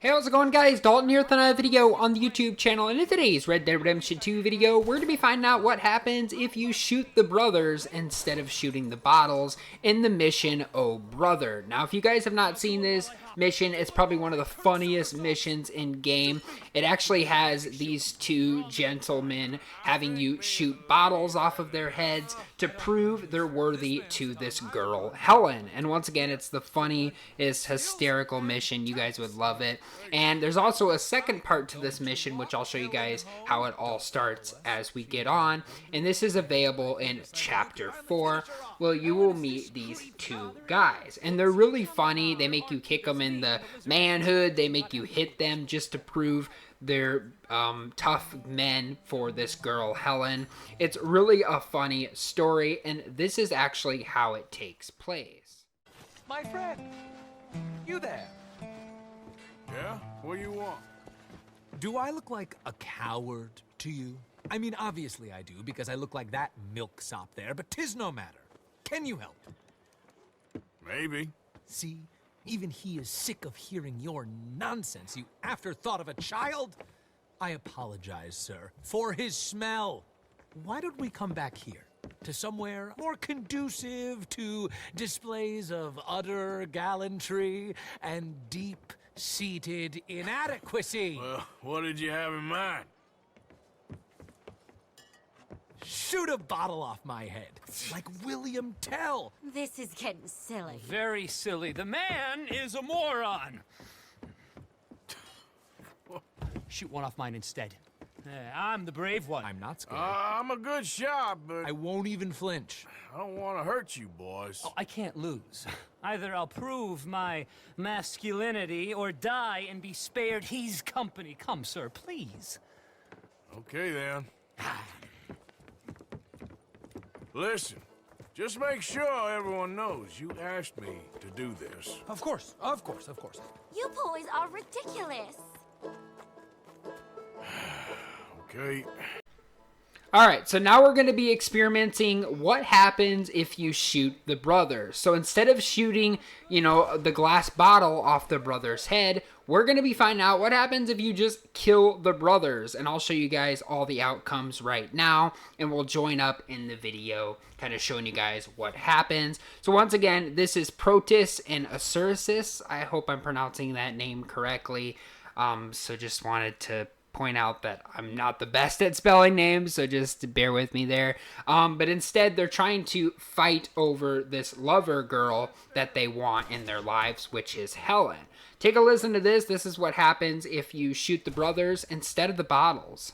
Hey, how's it going, guys? Dalton here with another video on the YouTube channel, and in today's Red Dead Redemption 2 video, we're going to be finding out what happens if you shoot the brothers instead of shooting the bottles in the mission, Oh Brother. Now, if you guys have not seen this mission, it's probably one of the funniest missions in game. It actually has these two gentlemen having you shoot bottles off of their heads to prove they're worthy to this girl, Helen. And once again, it's the funniest, hysterical mission. You guys would love it. And there's also a second part to this mission, which I'll show you guys how it all starts as we get on. And this is available in Chapter 4. Well, you will meet these two guys. And they're really funny. They make you kick them in the manhood. They make you hit them just to prove they're tough men for this girl, Helen. It's really a funny story. And this is actually how it takes place. My friend, you there? Yeah? What do you want? Do I look like a coward to you? I mean, obviously I do, because I look like that milksop there, but 'tis no matter. Can you help? Maybe. See, even he is sick of hearing your nonsense, you afterthought of a child. I apologize, sir, for his smell. Why don't we come back here? To somewhere more conducive to displays of utter gallantry and deep-seated inadequacy. Well, what did you have in mind? Shoot a bottle off my head, like William Tell. This is getting silly. Very silly. The man is a moron. Shoot one off mine instead. I'm the brave one. I'm not scared. I'm a good shot, but I won't even flinch. I don't want to hurt you, boys. Oh, I can't lose. Either I'll prove my masculinity or die and be spared his company. Come, sir, please. Okay, then. Listen, just make sure everyone knows you asked me to do this. Of course, of course, of course. You boys are ridiculous. Okay. Alright, so now we're going to be experimenting what happens if you shoot the brothers. So instead of shooting, the glass bottle off the brother's head, we're going to be finding out what happens if you just kill the brothers. And I'll show you guys all the outcomes right now, and we'll join up in the video, kind of showing you guys what happens. So once again, this is Protus and Asursis. I hope I'm pronouncing that name correctly. So just wanted to point out that I'm not the best at spelling names, so just bear with me there. But instead, they're trying to fight over this lover girl that they want in their lives, which is Helen. Take a listen to this. This is what happens if you shoot the brothers instead of the bottles.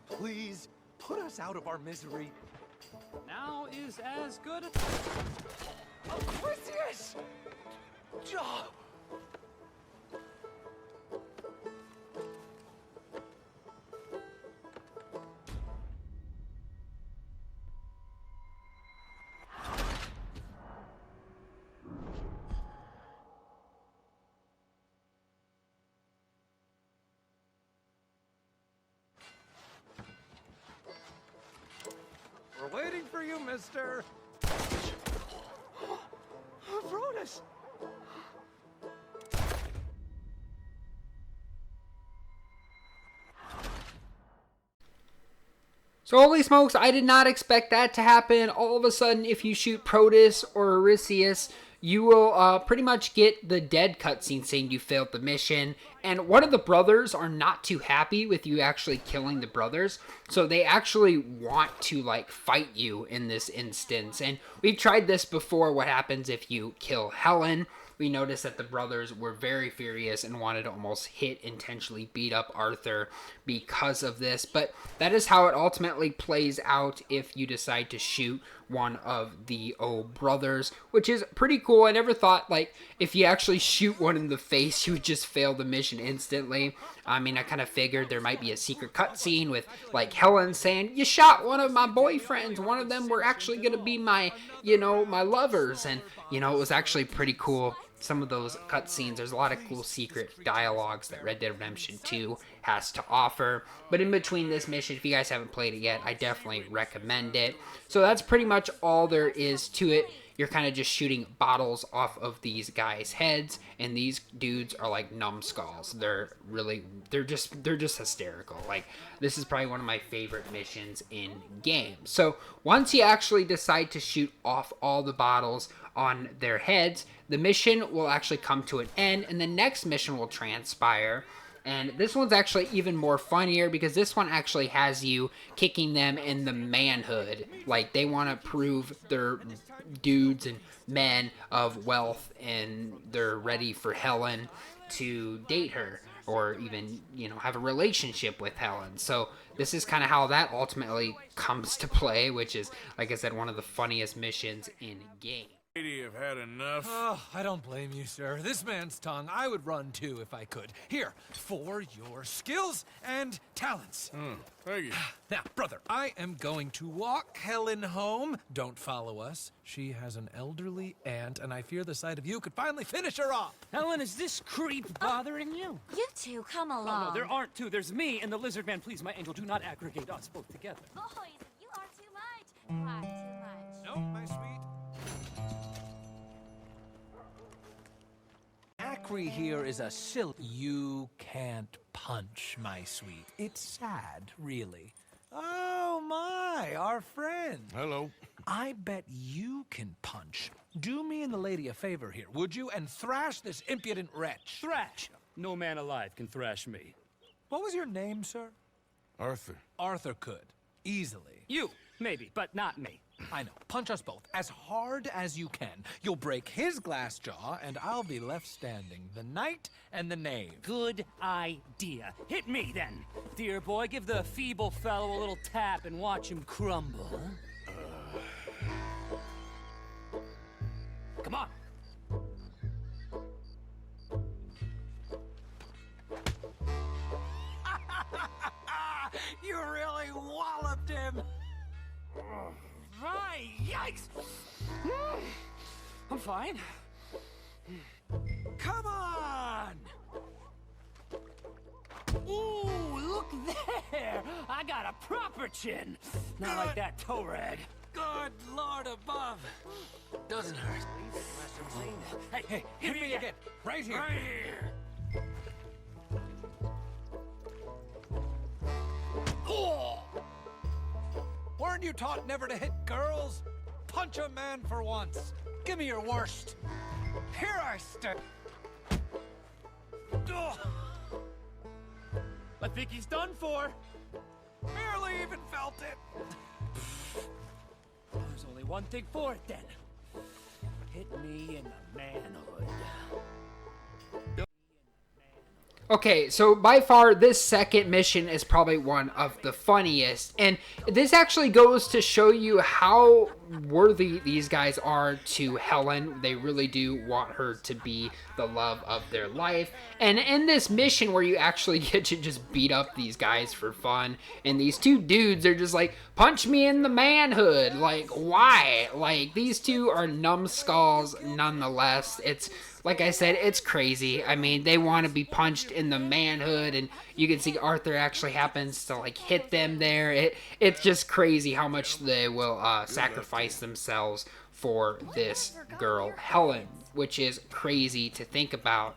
Please, put us out of our misery. Now is as good a Of course he is! Oh. We're waiting for you, mister. Brodus! So holy smokes, I did not expect that to happen. All of a sudden, if you shoot Protus or Eurystheus, you will pretty much get the dead cutscene saying you failed the mission. And one of the brothers are not too happy with you actually killing the brothers. So they actually want to fight you in this instance. And we've tried this before. What happens if you kill Helen? We noticed that the brothers were very furious and wanted to almost intentionally beat up Arthur because of this. But that is how it ultimately plays out if you decide to shoot one of the brothers, which is pretty cool. I never thought, if you actually shoot one in the face, you would just fail the mission instantly. I mean, I kind of figured there might be a secret cutscene with, Helen saying, you shot one of my boyfriends. One of them were actually going to be my, my lovers. And, it was actually pretty cool. Some of those cutscenes, there's a lot of cool secret dialogues that Red Dead Redemption 2 has to offer. But in between this mission, if you guys haven't played it yet, I definitely recommend it. So that's pretty much all there is to it. you're kind of just shooting bottles off of these guys' heads, and these dudes are like numbskulls. They're just hysterical. Like, this is probably one of my favorite missions in game. So once you actually decide to shoot off all the bottles on their heads, the mission will actually come to an end, and the next mission will transpire. And this one's actually even more funnier because this one actually has you kicking them in the manhood. Like, they want to prove they're dudes and men of wealth and they're ready for Helen to date her or even, have a relationship with Helen. So this is kind of how that ultimately comes to play, which is, like I said, one of the funniest missions in game. Have had enough. Oh, I don't blame you, sir. This man's tongue, I would run too if I could. Here, for your skills and talents. Thank you. Now, brother, I am going to walk Helen home. Don't follow us. She has an elderly aunt, and I fear the sight of you could finally finish her off. Helen, is this creep bothering you? You two, come along. Oh, no, there aren't two. There's me and the lizard man. Please, my angel, do not aggregate us both together. Boys, you are too much. Far too much. No, my sweet. Acri here is a silly. You can't punch, my sweet. It's sad, really. Oh, my, our friend. Hello. I bet you can punch. Do me and the lady a favor here, would you? And thrash this impudent wretch. Thrash! No man alive can thrash me. What was your name, sir? Arthur. Arthur could. Easily. You, maybe, but not me. I know. Punch us both. As hard as you can. You'll break his glass jaw, and I'll be left standing. The knight and the knave. Good idea. Hit me, then. Dear boy, give the feeble fellow a little tap and watch him crumble. Come on. You really walloped him. Right, yikes! I'm fine. Come on! Ooh, look there! I got a proper chin. Not like that toe rag. Good Lord above. Doesn't hurt. Hey, hit me again. Right here. Right here. Oh! Weren't you taught never to hit girls? Punch a man for once. Give me your worst. Here I stand. I think he's done for. Barely even felt it. There's only one thing for it, then. Hit me in the manhood. Okay, so by far, this second mission is probably one of the funniest, and this actually goes to show you how worthy these guys are to Helen. They really do want her to be the love of their life, and in this mission where you actually get to just beat up these guys for fun, and these two dudes are just like, punch me in the manhood, like, why? Like, these two are numbskulls nonetheless. It's like I said, it's crazy. I mean, they want to be punched in the manhood, and you can see Arthur actually happens to, like, hit them there. It's just crazy how much they will sacrifice themselves for this girl, Helen, which is crazy to think about.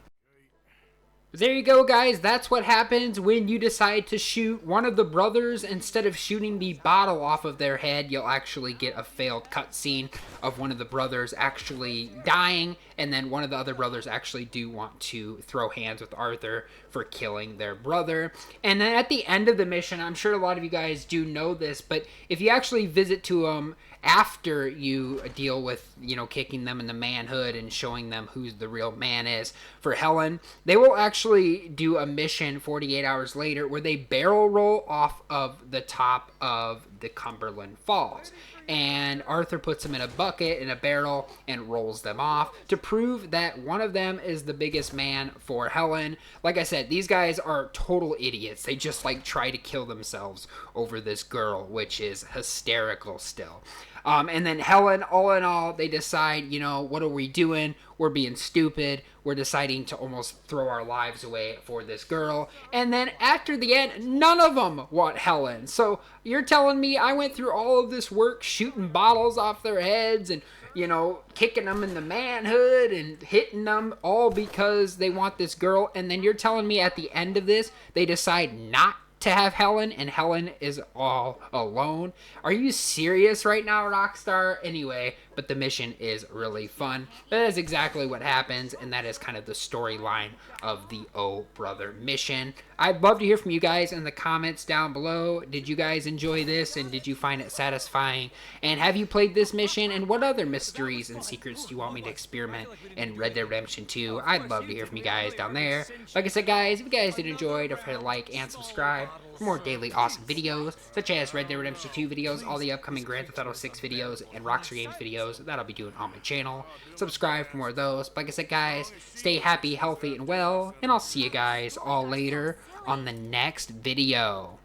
There you go, guys. That's what happens when you decide to shoot one of the brothers. Instead of shooting the bottle off of their head, you'll actually get a failed cutscene of one of the brothers actually dying, and then one of the other brothers actually do want to throw hands with Arthur for killing their brother. And then at the end of the mission, I'm sure a lot of you guys do know this, but if you actually visit to them after you deal with, kicking them in the manhood and showing them who the real man is for Helen, they will actually do a mission 48 hours later where they barrel roll off of the top of the Cumberland Falls. And Arthur puts them in a bucket, in a barrel, and rolls them off to prove that one of them is the biggest man for Helen. Like I said, these guys are total idiots. They just, try to kill themselves over this girl, which is hysterical still. And then Helen, all in all, they decide, what are we doing? We're being stupid. We're deciding to almost throw our lives away for this girl. And then after the end, none of them want Helen. So you're telling me I went through all of this work shooting bottles off their heads and, you know, kicking them in the manhood and hitting them all because they want this girl. And then you're telling me at the end of this, they decide not to have Helen, and Helen is all alone. Are you serious right now, Rockstar? Anyway, but the mission is really fun. That is exactly what happens, and that is kind of the storyline of the Oh Brother mission. I'd love to hear from you guys in the comments down below. Did you guys enjoy this, and did you find it satisfying? And have you played this mission, and what other mysteries and secrets do you want me to experiment in Red Dead Redemption 2? I'd love to hear from you guys down there. Like I said, guys, if you guys did enjoy, don't forget to like and subscribe for more daily awesome videos, such as Red Dead Redemption 2 videos, all the upcoming Grand Theft Auto 6 videos, and Rockstar Games videos that I'll be doing on my channel. Subscribe for more of those. But like I said, guys, stay happy, healthy, and well, and I'll see you guys all later on the next video.